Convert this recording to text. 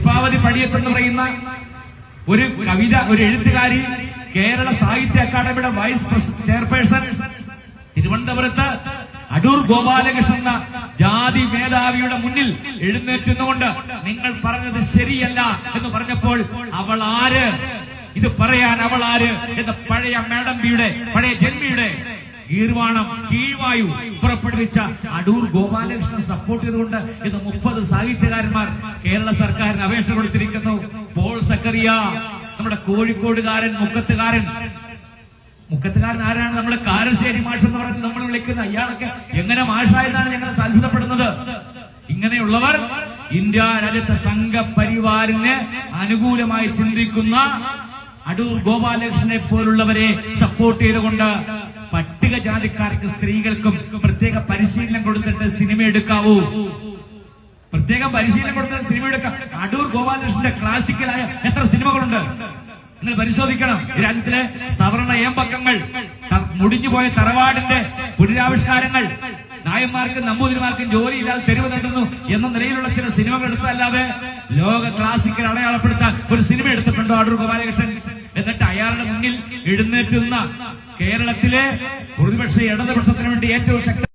പുഷ്പാവതി പടിയത്ത് എന്ന് പറയുന്ന ഒരു കവിത, ഒരു എഴുത്തുകാരി, കേരള സാഹിത്യ അക്കാദമിയുടെ വൈസ് ചെയർപേഴ്സൺ, തിരുവനന്തപുരത്ത് അടൂർ ഗോപാലകൃഷ്ണൻ എന്ന ജാതി മേധാവിയുടെ മുന്നിൽ എഴുന്നേറ്റുന്നുകൊണ്ട് നിങ്ങൾ പറഞ്ഞത് ശരിയല്ല എന്ന് പറഞ്ഞപ്പോൾ അവൾ ആര്, ഇത് പറയാൻ അവൾ ആര് എന്ന പഴയ മാഡംബിയുടെ, പഴയ ജന്മിയുടെ ഗീർവാണം, കീഴ്വായു പുറപ്പെടുവിച്ച അടൂർ ഗോപാലകൃഷ്ണൻ സപ്പോർട്ട് ചെയ്തുകൊണ്ട് ഇന്ന് 30 സാഹിത്യകാരന്മാർ കേരള സർക്കാരിന് അപേക്ഷ കൊടുത്തിരിക്കുന്നു. പോൾ സക്കറിയ, നമ്മുടെ കോഴിക്കോടുകാരൻ, മുക്കത്തുകാരൻ ആരാണ്? നമ്മുടെ കാരശ്ശേരി മാഷ് എന്ന് പറഞ്ഞ് നമ്മൾ വിളിക്കുന്ന അയാളൊക്കെ എങ്ങനെ മാഷായെന്നാണ് ഞങ്ങൾ അത്ഭുതപ്പെടുന്നത്. ഇങ്ങനെയുള്ളവർ ഇന്ത്യ രാജ്യത്തെ സംഘപരിവാറിന് അനുകൂലമായി ചിന്തിക്കുന്ന അടൂർ ഗോപാലകൃഷ്ണനെ പോലുള്ളവരെ സപ്പോർട്ട് ചെയ്തുകൊണ്ട് പട്ടികജാതിക്കാർക്ക്, സ്ത്രീകൾക്കും പ്രത്യേക പരിശീലനം കൊടുത്തിട്ട് സിനിമ എടുക്കാവൂ, പ്രത്യേകം പരിശീലനം കൊടുത്തിട്ട് സിനിമ എടുക്കാം. അടൂർ ഗോപാലകൃഷ്ണന്റെ ക്ലാസിക്കലായ എത്ര സിനിമകളുണ്ട് നിങ്ങൾ പരിശോധിക്കണം. രാജ്യത്തിലെ സവർണ ഏമ്പക്കങ്ങൾ, മുടിഞ്ഞുപോയ തറവാടിന്റെ പുനരാവിഷ്കാരങ്ങൾ, നായന്മാർക്കും നമ്പൂതിരിമാർക്കും ജോലിയില്ലാതെ തെരുവ് നടന്നു എന്ന നിലയിലുള്ള ചില സിനിമകൾ എടുത്തല്ലാതെ ലോക ക്ലാസിക്കൽ അടയാളപ്പെടുത്താൻ ഒരു സിനിമ എടുത്തിട്ടുണ്ടോ അടൂർ ഗോപാലകൃഷ്ണൻ? എന്നിട്ട് അയാളുടെ മുന്നിൽ എഴുന്നേറ്റുന്ന കേരളത്തിലെ പ്രതിപക്ഷ ഇടതുപക്ഷത്തിന് വേണ്ടി ഏറ്റവും ശക്തി